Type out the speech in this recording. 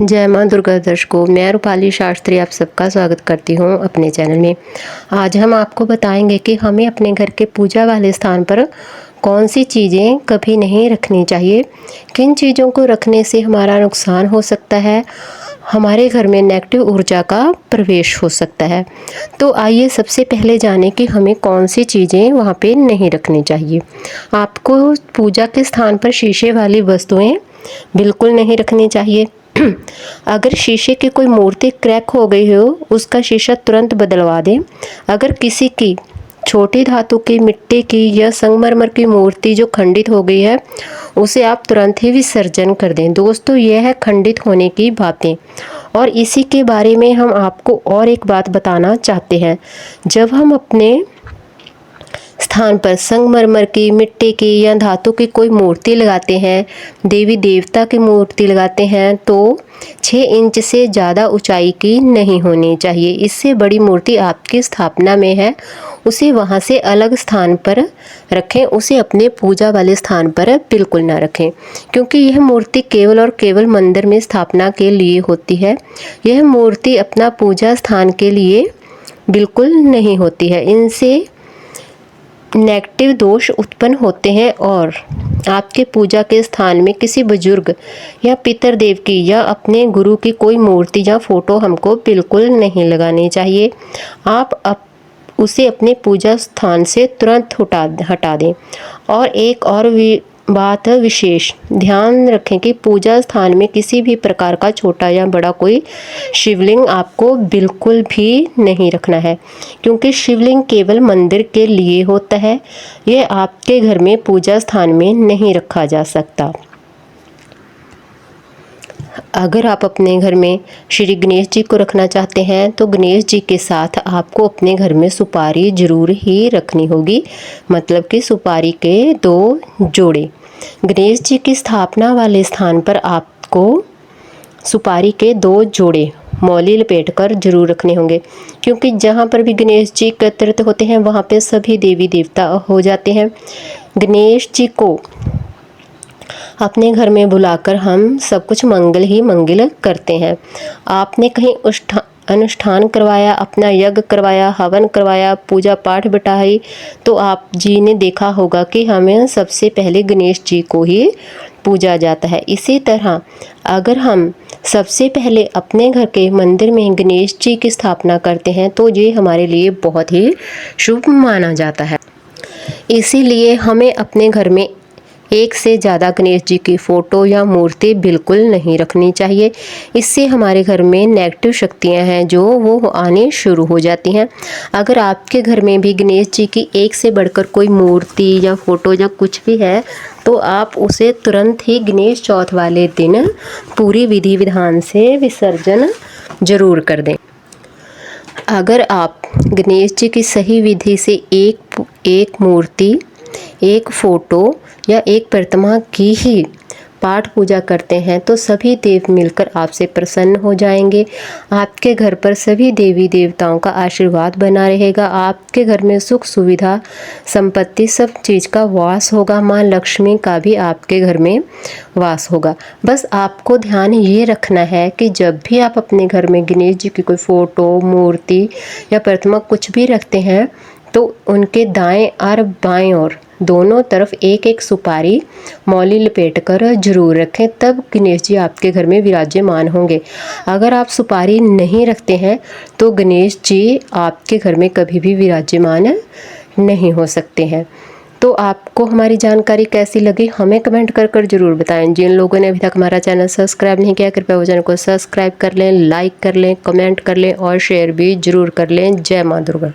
जय माँ दुर्गा दर्शकों, मैं रूपाली शास्त्री आप सबका स्वागत करती हूँ अपने चैनल में। आज हम आपको बताएंगे कि हमें अपने घर के पूजा वाले स्थान पर कौन सी चीज़ें कभी नहीं रखनी चाहिए, किन चीज़ों को रखने से हमारा नुकसान हो सकता है, हमारे घर में नेगेटिव ऊर्जा का प्रवेश हो सकता है। तो आइए सबसे पहले जानें कि हमें कौन सी चीज़ें वहाँ पे नहीं रखनी चाहिए। आपको पूजा के स्थान पर शीशे वाली वस्तुएं बिल्कुल नहीं रखनी चाहिए। अगर शीशे की कोई मूर्ति क्रैक हो गई हो, उसका शीशा तुरंत बदलवा दें। अगर किसी की छोटी धातु की, मिट्टी की या संगमरमर की मूर्ति जो खंडित हो गई है, उसे आप तुरंत ही विसर्जन कर दें। दोस्तों, यह है खंडित होने की बातें। और इसी के बारे में हम आपको और एक बात बताना चाहते हैं। जब हम अपने स्थान पर संगमरमर की, मिट्टी की या धातु की कोई मूर्ति लगाते हैं, देवी देवता की मूर्ति लगाते हैं, तो 6 इंच से ज़्यादा ऊंचाई की नहीं होनी चाहिए। इससे बड़ी मूर्ति आपकी स्थापना में है, उसे वहाँ से अलग स्थान पर रखें। उसे अपने पूजा वाले स्थान पर बिल्कुल ना रखें, क्योंकि यह मूर्ति केवल और केवल मंदिर में स्थापना के लिए होती है। यह मूर्ति अपना पूजा स्थान के लिए बिल्कुल नहीं होती है। इनसे नेगेटिव दोष उत्पन्न होते हैं और आपके पूजा के स्थान में किसी बुजुर्ग या पितरदेव की या अपने गुरु की कोई मूर्ति या फोटो हमको बिल्कुल नहीं लगानी चाहिए। आप उसे अपने पूजा स्थान से तुरंत हटा दें। और एक और बात विशेष ध्यान रखें कि पूजा स्थान में किसी भी प्रकार का छोटा या बड़ा कोई शिवलिंग आपको बिल्कुल भी नहीं रखना है, क्योंकि शिवलिंग केवल मंदिर के लिए होता है। यह आपके घर में पूजा स्थान में नहीं रखा जा सकता। अगर आप अपने घर में श्री गणेश जी को रखना चाहते हैं, तो गणेश जी के साथ आपको अपने घर में सुपारी जरूर ही रखनी होगी, मतलब कि सुपारी के 2 जोड़े। गणेश जी की स्थापना वाले स्थान पर आपको सुपारी के 2 जोड़े मौली लपेटकर जरूर रखने होंगे, क्योंकि जहाँ पर भी गणेश जी एकत्रित होते हैं, वहाँ पे सभी देवी देवता हो जाते हैं। गणेश जी को अपने घर में बुलाकर हम सब कुछ मंगल ही मंगल करते हैं। आपने कहीं अनुष्ठान करवाया, अपना यज्ञ करवाया, हवन करवाया, पूजा पाठ बिठाई, तो आप जी ने देखा होगा कि हमें सबसे पहले गणेश जी को ही पूजा जाता है। इसी तरह अगर हम सबसे पहले अपने घर के मंदिर में गणेश जी की स्थापना करते हैं, तो ये हमारे लिए बहुत ही शुभ माना जाता है। इसीलिए हमें अपने घर में एक से ज़्यादा गणेश जी की फ़ोटो या मूर्ति बिल्कुल नहीं रखनी चाहिए। इससे हमारे घर में नेगेटिव शक्तियां हैं जो वो आने शुरू हो जाती हैं। अगर आपके घर में भी गणेश जी की एक से बढ़कर कोई मूर्ति या फ़ोटो या कुछ भी है, तो आप उसे तुरंत ही गणेश चौथ वाले दिन पूरी विधि विधान से विसर्जन जरूर कर दें। अगर आप गणेश जी की सही विधि से एक मूर्ति, एक फ़ोटो या एक प्रतिमा की ही पाठ पूजा करते हैं, तो सभी देव मिलकर आपसे प्रसन्न हो जाएंगे। आपके घर पर सभी देवी देवताओं का आशीर्वाद बना रहेगा। आपके घर में सुख सुविधा संपत्ति सब चीज़ का वास होगा। माँ लक्ष्मी का भी आपके घर में वास होगा। बस आपको ध्यान ये रखना है कि जब भी आप अपने घर में गणेश जी की कोई फ़ोटो, मूर्ति या प्रतिमा कुछ भी रखते हैं, तो उनके दाएं और बाएं ओर दोनों तरफ एक एक सुपारी मौली लपेटकर जरूर रखें, तब गणेश जी आपके घर में विराजमान होंगे। अगर आप सुपारी नहीं रखते हैं, तो गणेश जी आपके घर में कभी भी विराजमान नहीं हो सकते हैं। तो आपको हमारी जानकारी कैसी लगी, हमें कमेंट कर जरूर बताएं। जिन लोगों ने अभी तक हमारा चैनल सब्सक्राइब नहीं किया, कृपया वो चैनल को सब्सक्राइब कर लें, लाइक कर लें, कमेंट कर लें और शेयर भी जरूर कर लें। जय माँ दुर्गा।